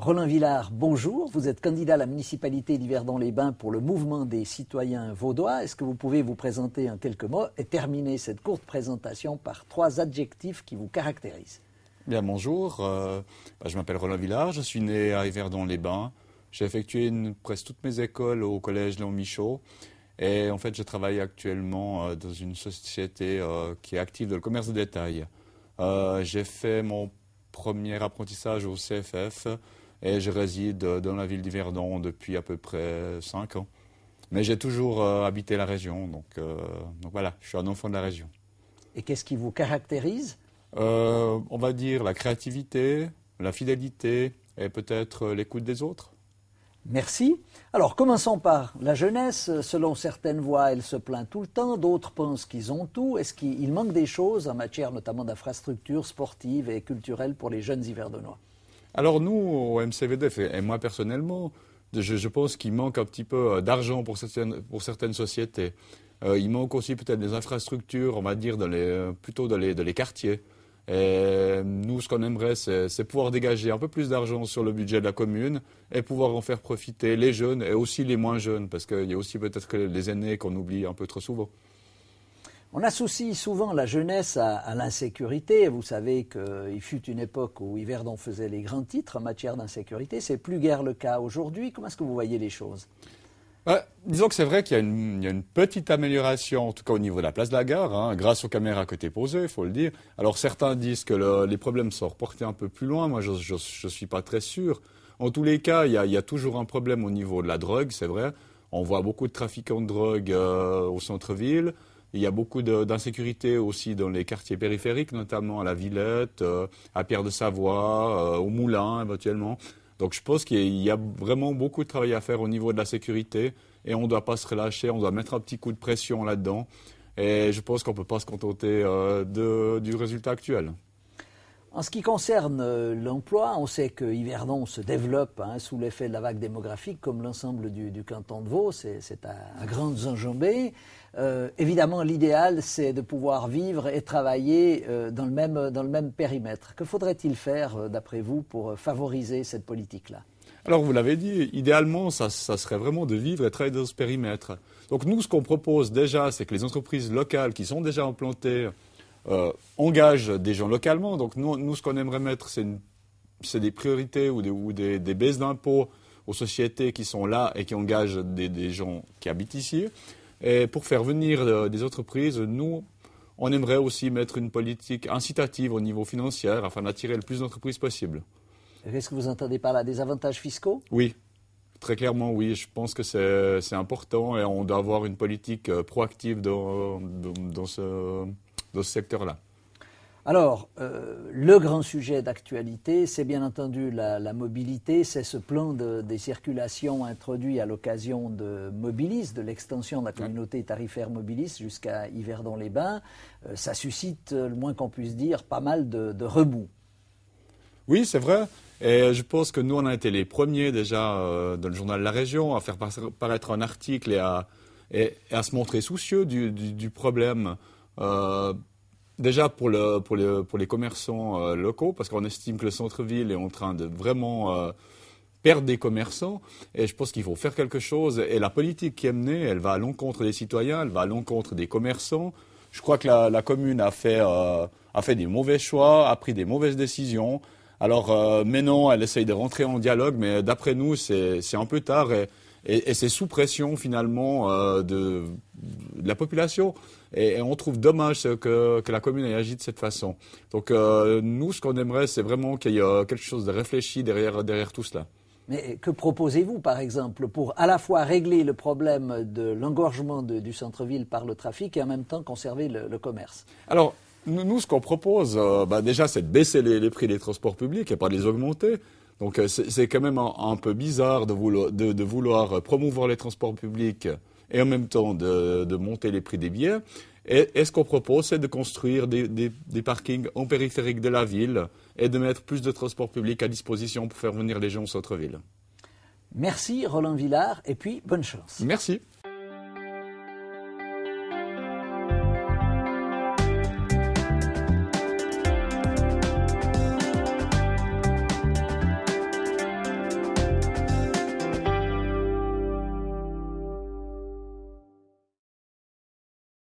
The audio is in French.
Roland Villard, bonjour. Vous êtes candidat à la municipalité d'Yverdon-les-Bains pour le mouvement des citoyens vaudois. Est-ce que vous pouvez vous présenter en quelques mots et terminer cette courte présentation par 3 adjectifs qui vous caractérisent? Bien, bonjour. Je m'appelle Roland Villard. Je suis né à Yverdon-les-Bains. J'ai effectué presque toutes mes écoles au collège Léon Michaud. Et en fait, je travaille actuellement dans une société qui est active dans le commerce de détail. J'ai fait mon premier apprentissage au CFF et je réside dans la ville d'Yverdon depuis à peu près 5 ans. Mais j'ai toujours habité la région, donc voilà, je suis un enfant de la région. Et qu'est-ce qui vous caractérise? On va dire la créativité, la fidélité et peut-être l'écoute des autres. Merci. Alors, commençons par la jeunesse. Selon certaines voix, elle se plaint tout le temps. D'autres pensent qu'ils ont tout. Est-ce qu'il manque des choses en matière notamment d'infrastructures sportives et culturelles pour les jeunes Yverdonois? Alors nous, au MCVDF, et moi personnellement, je pense qu'il manque un petit peu d'argent pour certaines sociétés. Il manque aussi peut-être des infrastructures, on va dire, plutôt dans les quartiers. Et nous, ce qu'on aimerait, c'est pouvoir dégager un peu plus d'argent sur le budget de la commune et pouvoir en faire profiter les jeunes et aussi les moins jeunes, parce qu'il y a aussi peut-être les aînés qu'on oublie un peu trop souvent. On associe souvent la jeunesse à l'insécurité. Vous savez qu'il fut une époque où Yverdon faisait les grands titres en matière d'insécurité. C'est plus guère le cas aujourd'hui. Comment est-ce que vous voyez les choses? Disons que c'est vrai qu'il y a une petite amélioration, en tout cas au niveau de la place de la gare, grâce aux caméras côté posées, il faut le dire. Alors certains disent que les problèmes sont reportés un peu plus loin, moi je ne suis pas très sûr. En tous les cas, il y a toujours un problème au niveau de la drogue, c'est vrai. On voit beaucoup de trafiquants de drogue au centre-ville. Il y a beaucoup d'insécurité aussi dans les quartiers périphériques, notamment à la Villette, à Pierre-de-Savoie, au Moulin éventuellement. Donc je pense qu'il y a vraiment beaucoup de travail à faire au niveau de la sécurité et on ne doit pas se relâcher, on doit mettre un petit coup de pression là-dedans. Et je pense qu'on ne peut pas se contenter du résultat actuel. En ce qui concerne l'emploi, on sait que Yverdon se développe sous l'effet de la vague démographique comme l'ensemble du canton de Vaud, c'est à grandes enjambées. Évidemment, l'idéal, c'est de pouvoir vivre et travailler dans le même périmètre. Que faudrait-il faire, d'après vous, pour favoriser cette politique-là? Alors, vous l'avez dit, idéalement, ça serait vraiment de vivre et travailler dans ce périmètre. Donc nous, ce qu'on propose déjà, c'est que les entreprises locales qui sont déjà implantées engagent des gens localement. Donc nous ce qu'on aimerait mettre, c'est des priorités ou des baisses d'impôts aux sociétés qui sont là et qui engagent des gens qui habitent ici. Et pour faire venir des entreprises, nous, on aimerait aussi mettre une politique incitative au niveau financier afin d'attirer le plus d'entreprises possible. Qu'est-ce que vous entendez par là? Des avantages fiscaux? Oui, très clairement oui. Je pense que c'est important et on doit avoir une politique proactive dans ce secteur-là. Alors, le grand sujet d'actualité, c'est bien entendu la mobilité, c'est ce plan des circulations introduit à l'occasion de Mobilis, de l'extension de la communauté tarifaire Mobilis jusqu'à Yverdon-les-Bains. Ça suscite, le moins qu'on puisse dire, pas mal de remous. Oui, c'est vrai. Et je pense que nous, on a été les premiers déjà dans le journal La Région à faire paraître un article et à se montrer soucieux du problème. Déjà pour les commerçants locaux, parce qu'on estime que le centre-ville est en train de vraiment perdre des commerçants, et je pense qu'il faut faire quelque chose. Et la politique qui est menée, elle va à l'encontre des citoyens, elle va à l'encontre des commerçants. Je crois que la commune a fait des mauvais choix, a pris des mauvaises décisions. Alors maintenant, elle essaye de rentrer en dialogue, mais d'après nous, c'est un peu tard. Et c'est sous pression finalement de la population. Et on trouve dommage que la commune ait agi de cette façon. Donc nous, ce qu'on aimerait, c'est vraiment qu'il y ait quelque chose de réfléchi derrière tout cela. Mais que proposez-vous, par exemple, pour à la fois régler le problème de l'engorgement du centre-ville par le trafic et en même temps conserver le commerce? Alors, nous, ce qu'on propose, déjà, c'est de baisser les prix des transports publics et pas de les augmenter. Donc c'est quand même un peu bizarre de vouloir promouvoir les transports publics et en même temps de monter les prix des billets. Et ce qu'on propose, c'est de construire des parkings en périphérique de la ville et de mettre plus de transports publics à disposition pour faire venir les gens au centre-ville. Merci Roland Villard et puis bonne chance. Merci.